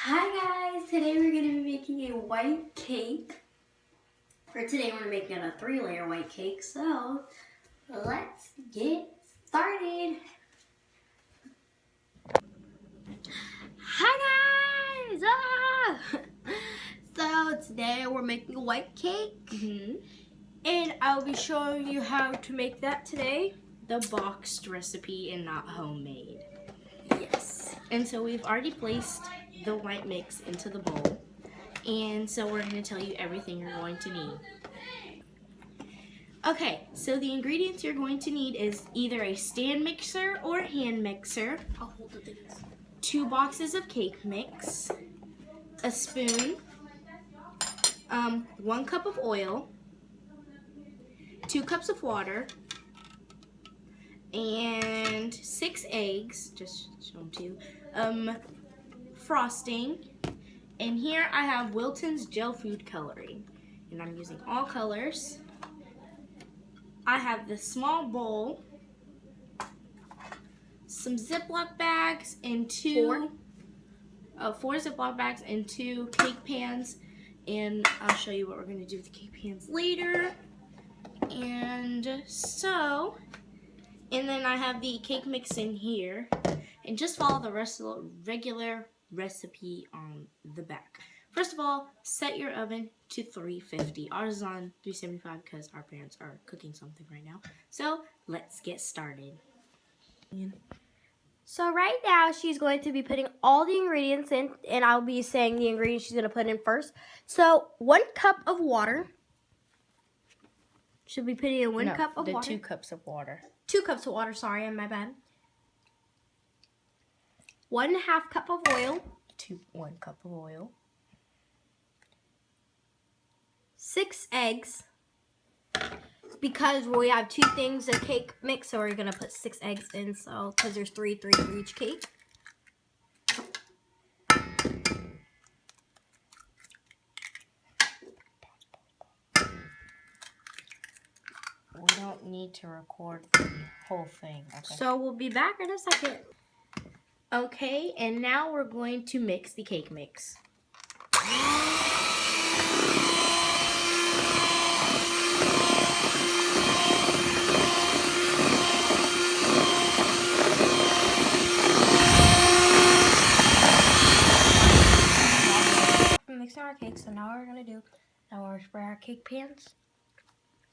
Hi guys, today we're going to be making a white cake. For today we're making a 3-layer white cake, so let's get started. Hi guys! So today we're making a white cake, and I'll be showing you how to make that today. The boxed recipe and not homemade. Yes. And so we've already placed the white mix into the bowl. And so we're going to tell you everything you're going to need. Okay, so the ingredients you're going to need is either a stand mixer or a hand mixer. I'll hold the things. 2 boxes of cake mix, a spoon, 1 cup of oil, 2 cups of water, and 6 eggs, just show them to you, frosting, and here I have Wilton's gel food coloring, and I'm using all colors. I have this small bowl, some Ziploc bags, and 4 Ziploc bags and 2 cake pans, and I'll show you what we're going to do with the cake pans later. And then I have the cake mix in here, and just follow the rest of the regular recipe on the back. First of all, set your oven to 350. Ours is on 375 because our parents are cooking something right now. So let's get started. So right now she's going to be putting all the ingredients in, and I'll be saying the ingredients she's going to put in first. So 1 cup of water. Should be putting in 1 cup of water. 2 cups of water. 2 cups of water, sorry, my bad. 1.5 cup of oil. 1 cup of oil. 6 eggs. Because we have 2 things of cake mix, so we're gonna put 6 eggs in. So because there's 3 for each cake. We don't need to record the whole thing. Okay. So we'll be back in a second. Okay, and now we're going to mix the cake mix. We're mixing our cake, so now we're gonna spray our cake pans.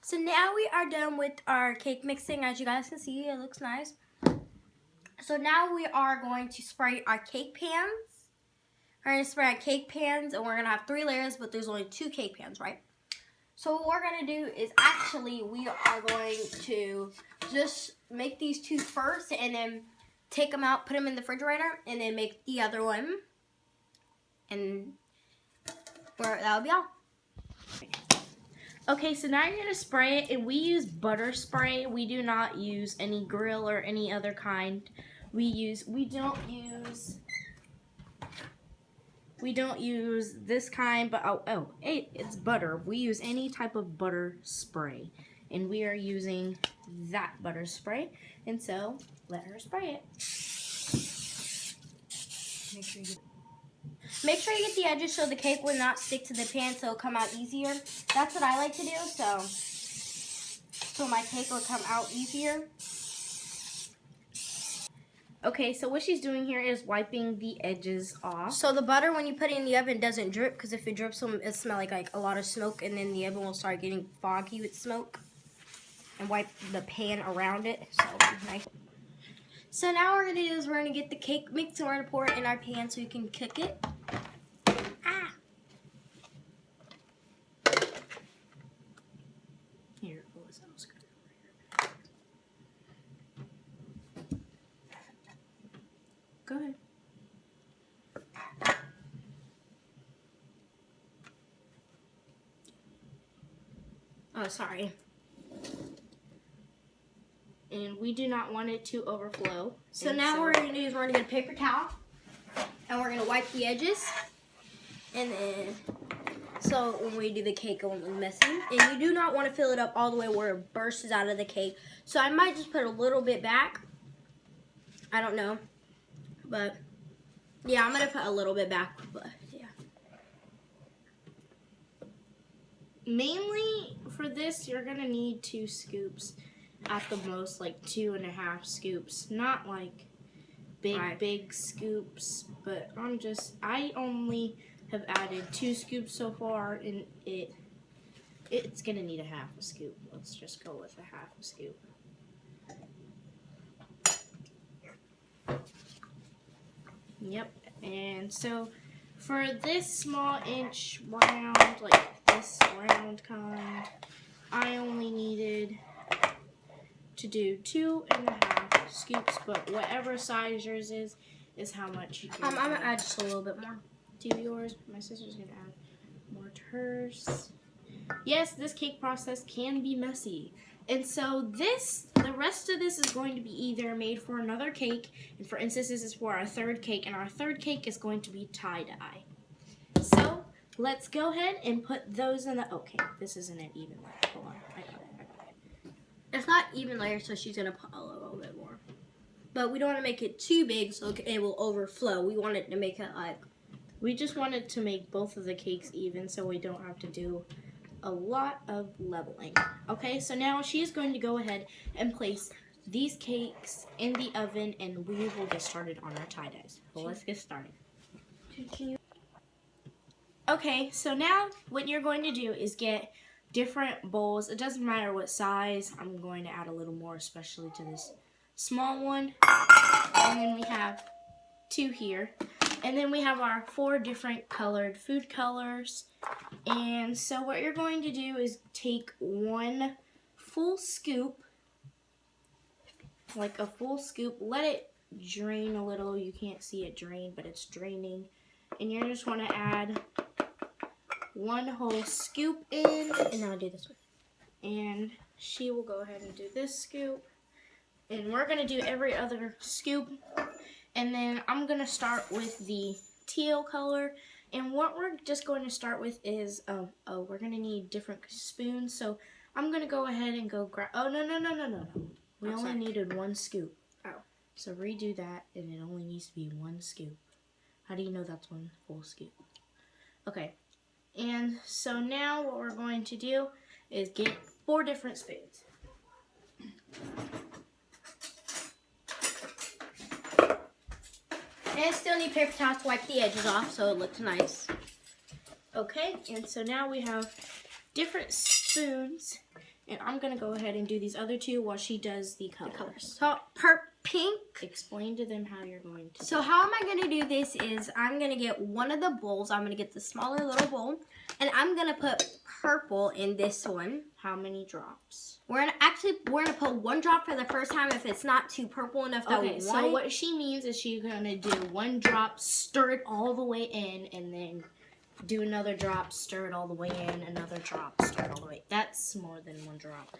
So now we are done with our cake mixing. As you guys can see, it looks nice. So now we are going to spray our cake pans. We're going to spray our cake pans, and we're going to have 3 layers, but there's only 2 cake pans, right? So what we're going to do is actually we are going to just make these 2 first, and then take them out, put them in the refrigerator, and then make the other one. And that'll be all. Okay, so now you're going to spray it, and we use butter spray. We do not use any grill or any other kind. We don't use this kind, but it's butter. We use any type of butter spray, and we are using that butter spray, and so let her spray it. Make sure you get the edges so the cake will not stick to the pan, so it'll come out easier. That's what I like to do, so my cake will come out easier. Okay, so what she's doing here is wiping the edges off. So the butter, when you put it in the oven, doesn't drip, because if it drips, it'll smell like a lot of smoke, and then the oven will start getting foggy with smoke. And wipe the pan around it. So now what we're going to do is we're going to get the cake mix, and we're going to pour it in our pan so we can cook it. Here, go ahead. Oh, sorry. And we do not want it to overflow. So now what we're going to do is we're going to get a paper towel, and we're going to wipe the edges. And then, so when we do the cake, it won't be messy. And you do not want to fill it up all the way where it bursts out of the cake. So I might just put a little bit back. I don't know. But Yeah, I'm gonna put a little bit back, but yeah. Mainly for this, you're gonna need 2 scoops at the most, like 2.5 scoops. Not like big scoops, but I only have added 2 scoops so far, and it's gonna need a half a scoop. Let's just go with a half a scoop. Yep, and so for this small inch round, like this round kind, I only needed to do 2.5 scoops, but whatever size yours is how much you can I'm gonna add just a little bit more to yours. My sister's gonna add more to hers. Yes, this cake process can be messy. And so the rest of this is going to be either made for another cake, and for instance, this is for our third cake, and our third cake is going to be tie-dye. So, let's go ahead and put those in the, okay, this isn't an even layer. Hold on, I got it. It's not even layer, so she's gonna put a little bit more. But we don't want to make it too big so it will overflow. We want it to make it like... We just wanted to make both of the cakes even so we don't have to do a lot of leveling. Okay, so now she's going to go ahead and place these cakes in the oven, and we will get started on our tie-dyes. So let's get started. Okay, so now what you're going to do is get different bowls. It doesn't matter what size. I'm going to add a little more, especially to this small one. And then we have 2 here. And then we have our 4 different colored food colors. And so what you're going to do is take 1 full scoop, like a full scoop, let it drain a little. You can't see it drain, but it's draining. And you just want to add 1 whole scoop in. And now I'll do this one. And she will go ahead and do this scoop. And we're going to do every other scoop. And then I'm going to start with the teal color. And what we're just going to start with is, we're going to need different spoons. So I'm going to go ahead and go grab, no. We only needed 1 scoop. Oh. So redo that, and it only needs to be 1 scoop. How do you know that's 1 full scoop? Okay. And so now what we're going to do is get 4 different spoons. And I still need paper towels to wipe the edges off so it looks nice. Okay, and so now we have different spoons. And I'm going to go ahead and do these other 2 while she does the colors. So, pink. Explain to them how you're going to So how am I going to do this is I'm going to get one of the bowls. I'm going to get the smaller little bowl. And I'm going to put purple in this one. How many drops? We're going to put 1 drop for the first time if it's not too purple enough that we want. So what she means is she's going to do 1 drop, stir it all the way in, and then do another drop, stir it all the way in, another drop, stir it all the way. That's more than 1 drop.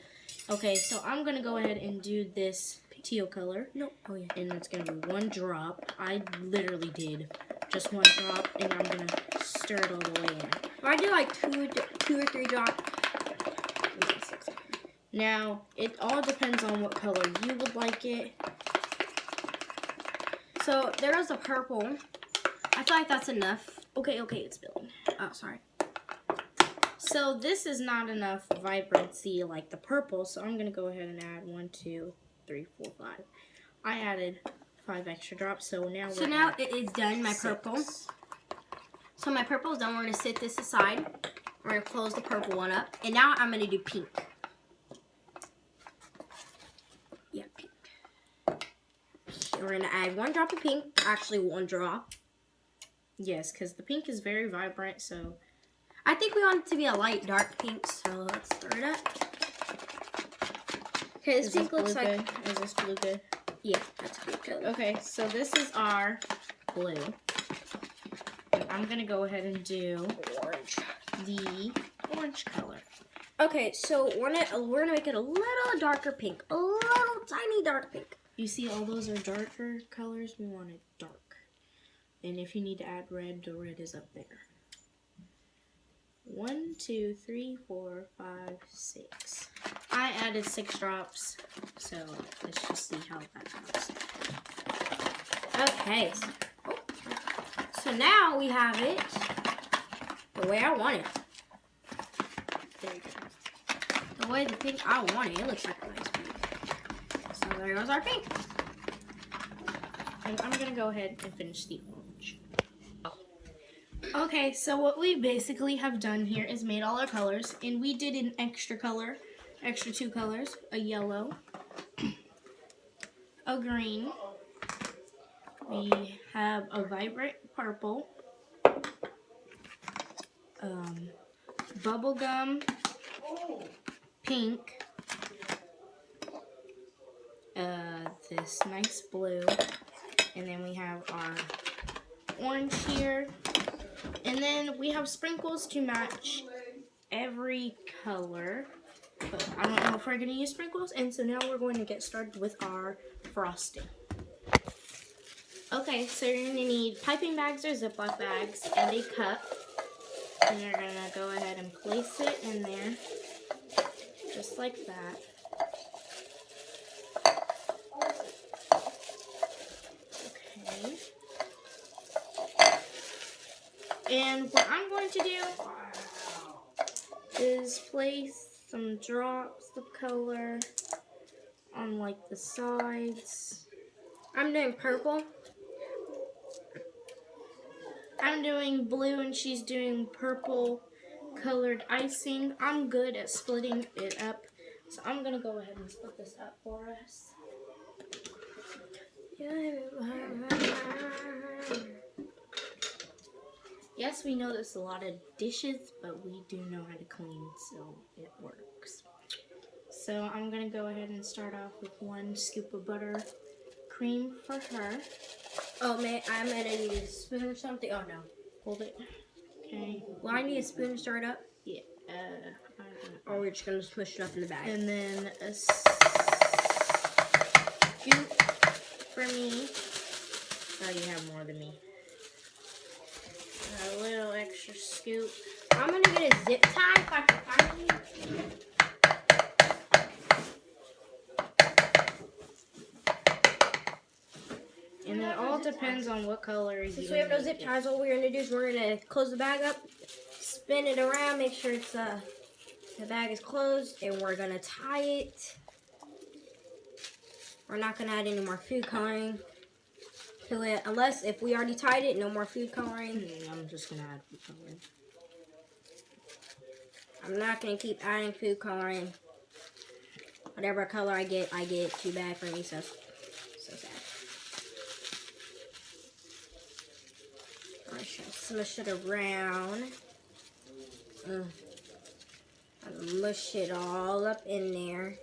Okay, so I'm going to go ahead and do this teal color. Nope. Oh, yeah. And it's going to be 1 drop. I literally did just 1 drop, and I'm going to stir it all the way in. If I do like 2 or 3 drops. Now, it all depends on what color you would like it. So, there's the purple. I feel like that's enough. Okay, it's building. Oh, sorry. So this is not enough vibrancy like the purple, so I'm going to go ahead and add 1, 2, 3, 4, 5. I added 5 extra drops, so now So now it is done, my 6. purple. So my purple is done. We're going to set this aside. We're going to close the purple one up. And now I'm going to do pink. Yeah, pink. We're going to add 1 drop of pink. Actually, 1 drop. Yes, because the pink is very vibrant, so... I think we want it to be a light dark pink, so let's stir it up. Okay, this pink looks like... Is this blue good? Yeah, that's good. Okay, so this is our blue. And I'm going to go ahead and do Orange. The orange color. Okay, so we're gonna make it a little darker pink. A little tiny dark pink. You see all those are darker colors? We want it dark. And if you need to add red, the red is up there. 1, 2, 3, 4, 5, 6. I added 6 drops, so let's just see how that goes. Okay. So now we have it the way I want it. There you go. The way the pink I want it. It looks like a nice pink. So there goes our pink. And I'm gonna go ahead and finish the orange. Okay, so what we basically have done here is made all our colors, and we did an extra two colors, a yellow, a green, we have a vibrant purple, bubblegum pink, this nice blue, and then we have our orange here, and then we have sprinkles to match every color, but I don't know if we're going to use sprinkles, and so now we're going to get started with our frosting. Okay, so you're going to need piping bags or Ziploc bags and a cup, and you're going to go ahead and place it in there, just like that. Okay. And what I'm going to do is place some drops of color on like the sides. I'm doing purple. I'm doing blue and she's doing purple colored icing. I'm good at splitting it up, so I'm gonna go ahead and split this up for us. Yes, we know there's a lot of dishes, but we do know how to clean, so it works. So I'm gonna go ahead and start off with 1 scoop of butter cream for her. Oh man, I'm gonna need a spoon or something. Oh no. Hold it. Okay. Well, I need a spoon to stir it up. Yeah. Or we're just gonna smush it up in the bag. And then a scoop for me. Oh, you have more than me. A little extra scoop. I'm gonna get a zip tie if I can find it. And it all depends on what color you Since we have no zip ties, what we're gonna do is we're gonna close the bag up, spin it around, make sure it's the bag is closed, and we're gonna tie it. We're not gonna add any more food coloring to it, unless if we already tied it, no more food coloring. I'm just gonna add food coloring. I'm not gonna keep adding food coloring. Whatever color I get too bad for me, so sad. I should smush it around. And mush it all up in there.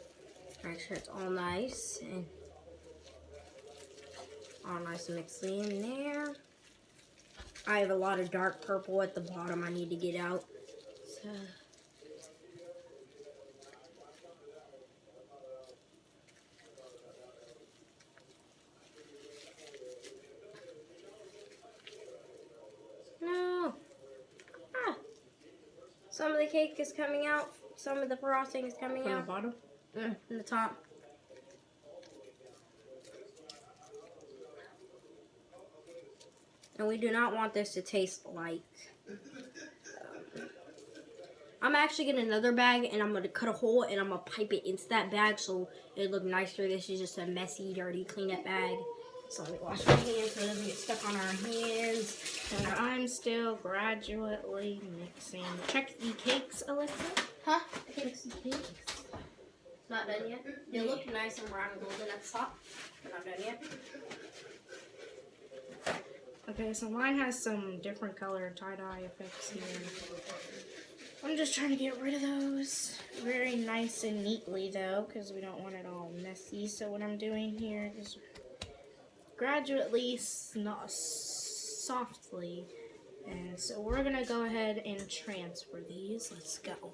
Make sure it's all nice and mixed in there. I have a lot of dark purple at the bottom I need to get out. So no. Some of the cake is coming out. Some of the frosting is coming From out. the bottom? From the top. And we do not want this to taste like... I'm actually getting another bag and I'm going to cut a hole and I'm going to pipe it into that bag so it'll look nicer. This is just a messy, dirty, clean up bag. So let me wash my hands so it doesn't get stuck on our hands. And I'm still gradually mixing. Check the cakes, Alyssa. Huh? Check the cakes. Not done yet. They look nice and brown and golden at the top, but not done yet. Okay, so mine has some different color tie-dye effects here. I'm just trying to get rid of those very nice and neatly though, because we don't want it all messy. So what I'm doing here is gradually, softly. And so we're gonna go ahead and transfer these. Let's go.